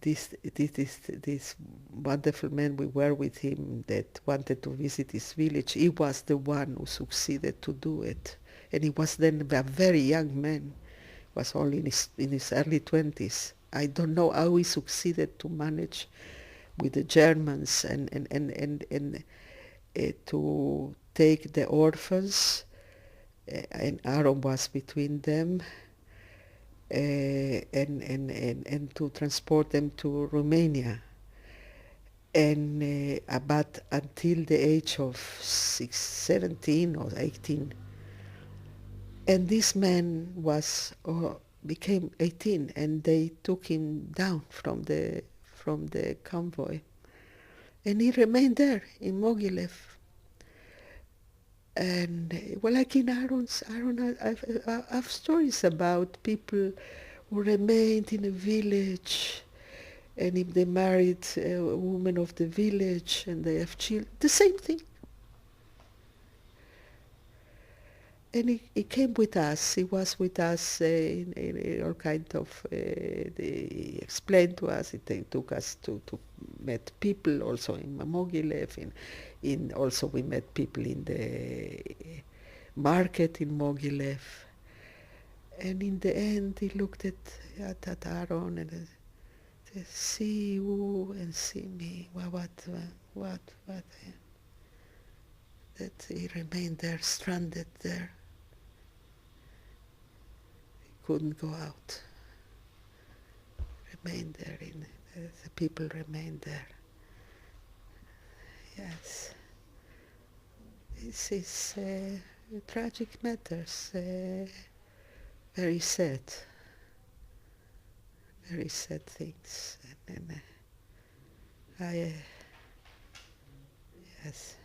this wonderful man, we were with him, that wanted to visit his village. He was the one who succeeded to do it, and he was then a very young man. Was only in his early 20s. I don't know how he succeeded to manage with the Germans and to take the orphans, and Aaron was between them, and to transport them to Romania. And but until the age of 17 or 18, and this man became 18, and they took him down from the convoy, and he remained there in Mogilev. And well, like in Aaron, I've stories about people who remained in a village, and if they married a woman of the village and they have children, the same thing. And he came with us. He was with us in all kind of. He explained to us. He took us to met people also in Mogilev. In also we met people in the market in Mogilev. And in the end, he looked at Aaron and said, "See you and see me. What? That he remained there, stranded there. Couldn't go out. Remained there. The people remained there. Yes. This is tragic matters. Very sad. Very sad things. And yes.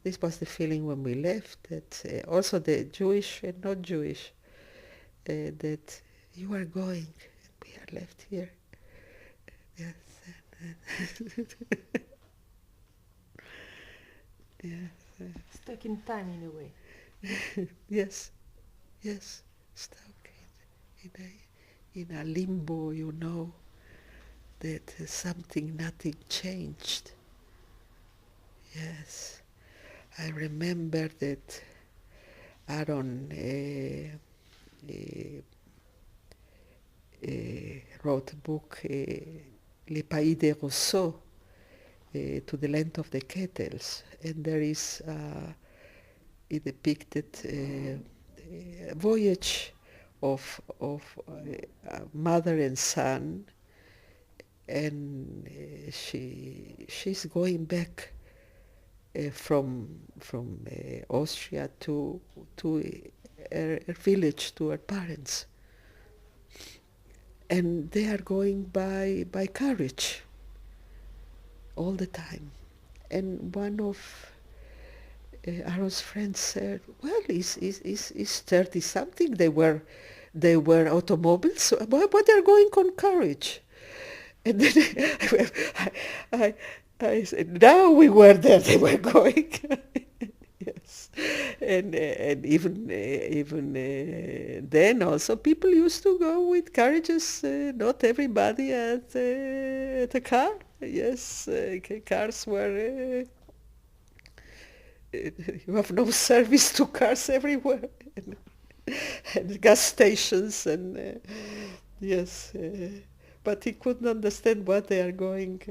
This was the feeling when we left, that also the Jewish and not Jewish, that you are going and we are left here. Yes. Yes. Stuck in time in a way. Yes. Stuck in a limbo, that nothing changed. Yes. I remember that Aaron wrote a book, Les Pays des Rousseaux, to the land of the kettles, and there is it depicted a voyage of mother and son, and she's going back from Austria to her village, to her parents, and they are going by carriage all the time. And one of Aaron's friends said, "Well, he's 30 something. They were automobiles, so why they're going on carriage?" And then I said, "Now we were there. They were going." Yes, and even then also people used to go with carriages. Not everybody had a car. Yes, cars were. You have no service to cars everywhere, and gas stations, and yes. But he couldn't understand what they are going.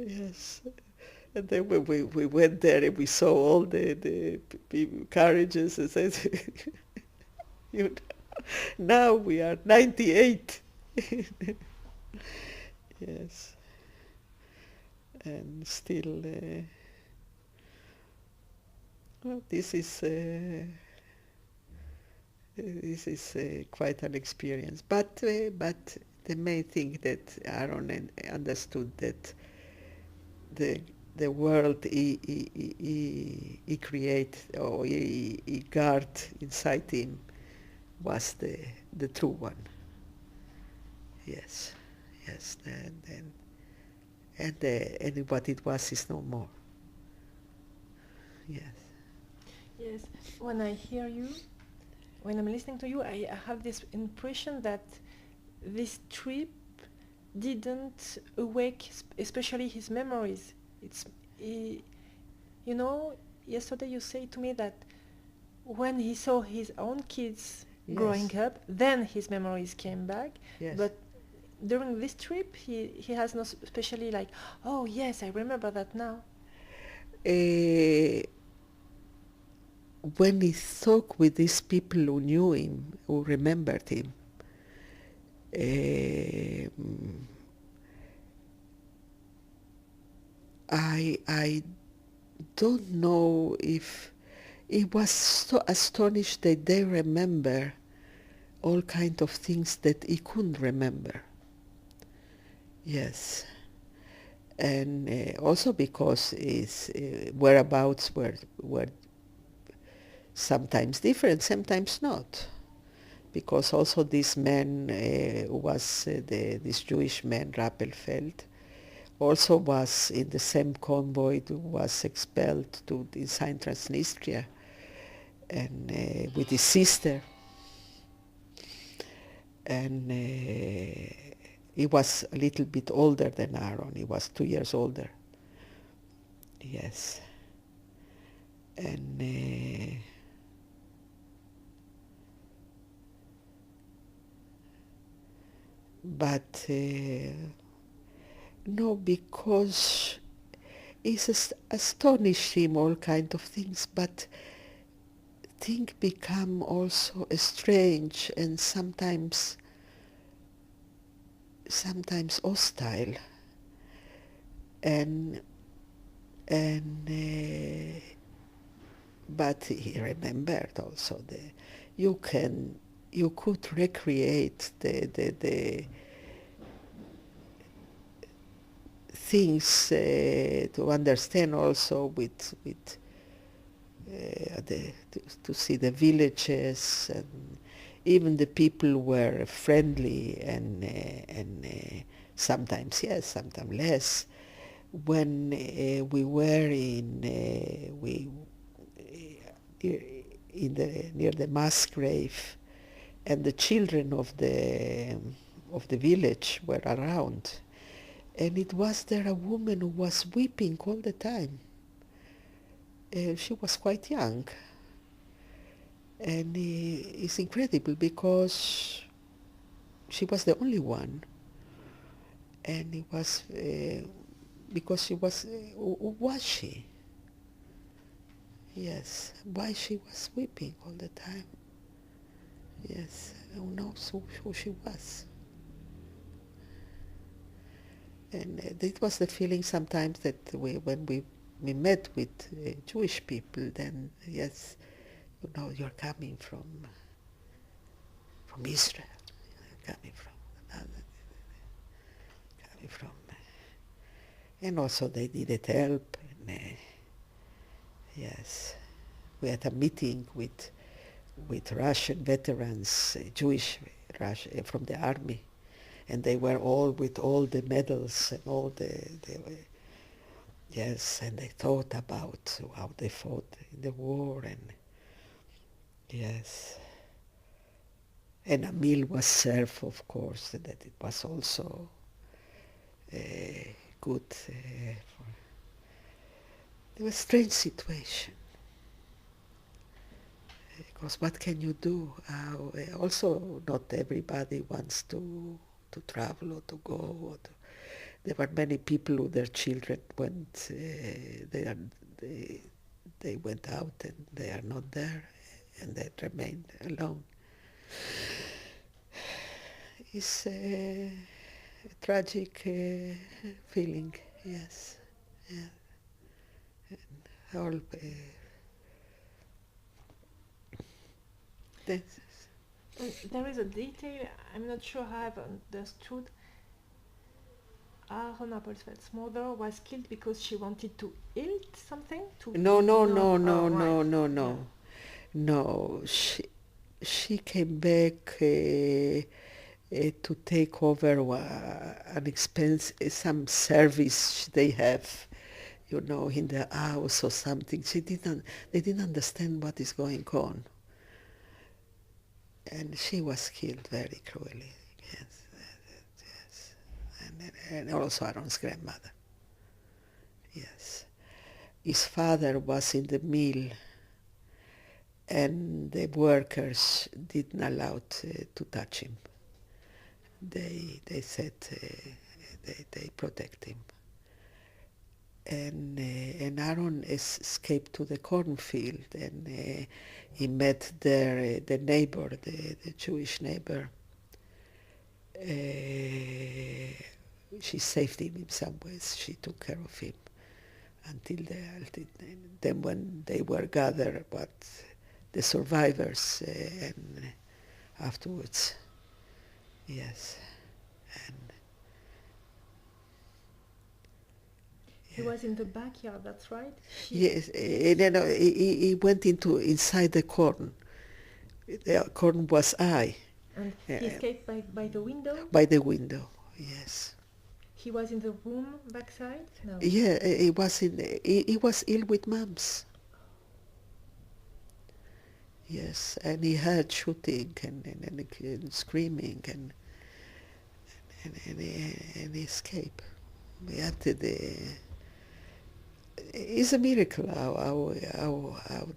Yes. And then when we went there and we saw all the carriages, and said, now we are 98. Yes. And still, well, this is quite an experience. But the main thing that Aaron understood, that the world he created, or he guard inside him, was the true one. Yes, and what it was is no more. Yes. Yes, when I hear you, when I'm listening to you, I have this impression that this trip didn't awake, especially his memories. He, you know, yesterday you say to me that when he saw his own kids growing up, then his memories came back. Yes. But during this trip, he has no especially like, oh yes, I remember that now. When he talked with these people who knew him, who remembered him, I don't know if he was so astonished that they remember all kind of things that he couldn't remember. Yes. And also because his whereabouts were sometimes different, sometimes not. Because also this man was, this Jewish man, Rappelfeld, also was in the same convoy who was expelled to inside Transnistria, and with his sister. And he was a little bit older than Aaron. He was 2 years older. Yes. And but no, because it's astonished him all kind of things, but things become also strange and sometimes hostile, and but he remembered also you could recreate the things to understand also with to see the villages, and even the people were friendly, and sometimes yes, sometimes less. When we were near the mass grave, and the children of the village were around, and it was there a woman who was weeping all the time. She was quite young, and it's incredible because she was the only one, and it was because she was who was she? Yes, why she was weeping all the time? Yes, who knows who she was? And it was the feeling sometimes that when we met with Jewish people, then yes, you know, you're coming from Israel, you're coming from, and also they needed help. And yes, we had a meeting with Russian veterans, Jewish from the army, and they were all with all the medals and all yes, and they thought about how they fought in the war, and yes, and a meal was served, of course, that it was also good. It was a strange situation, because what can you do? Also, not everybody wants to travel or to go. There were many people who their children went. They went out and they are not there, and they remained alone. It's a tragic feeling, yes. Yeah. And all, There is a detail, I'm not sure how I've understood. Aaron Appelfeld's mother was killed because she wanted to eat something? No. Yeah. No, she came back to take over an expense, some service they have, you know, in the house or something. They didn't understand what is going on. And she was killed very cruelly, yes. and also Aaron's grandmother. Yes. His father was in the mill, and the workers didn't allow to touch him. They said they protect him. And Aaron escaped to the cornfield, and he met there the neighbor, the Jewish neighbor. She saved him in some ways. She took care of him until then when they were gathered, but the survivors and afterwards, yes. And He was in the backyard, that's right? yes, he went inside the corn. The corn was high. And he escaped by the window? By the window, yes. He was in the room backside? No. Yeah, he was ill with mumps. Yes, and he heard shooting and screaming and he escaped. It's a miracle how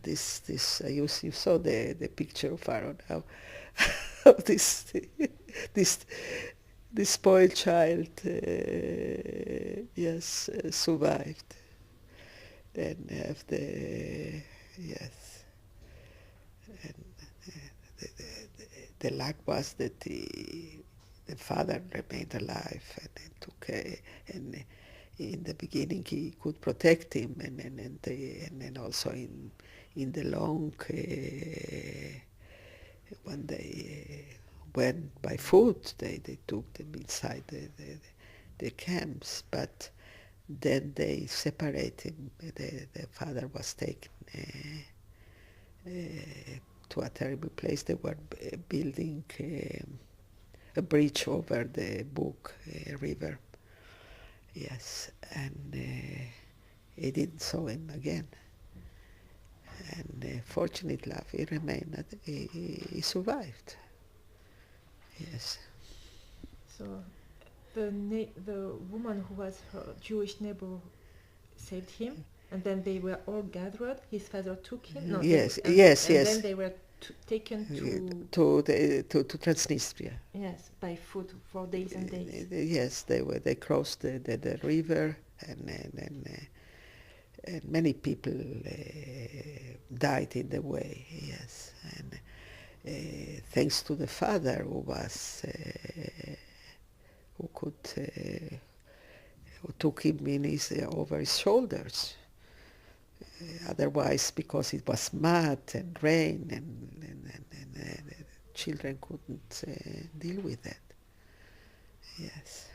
this you saw the picture of Aaron, how this spoiled child survived and have and the luck was that the father remained alive and took and in the beginning he could protect him and then also in the long when they went by foot they took them inside the camps, but then they separated him. The father was taken to a terrible place. They were building a bridge over the Book River. Yes, and he didn't saw him again. And fortunately, he remained. He survived. Yes. So the woman who was her Jewish neighbor saved him, and then they were all gathered. His father took him. No, yes, and then they were taken to Transnistria. Yes, by foot for days and days. Yes, they crossed the river, and many people died in the way. Yes, and thanks to the father who took him over his shoulders. Otherwise, because it was mud and rain, and children couldn't deal with that. Yes.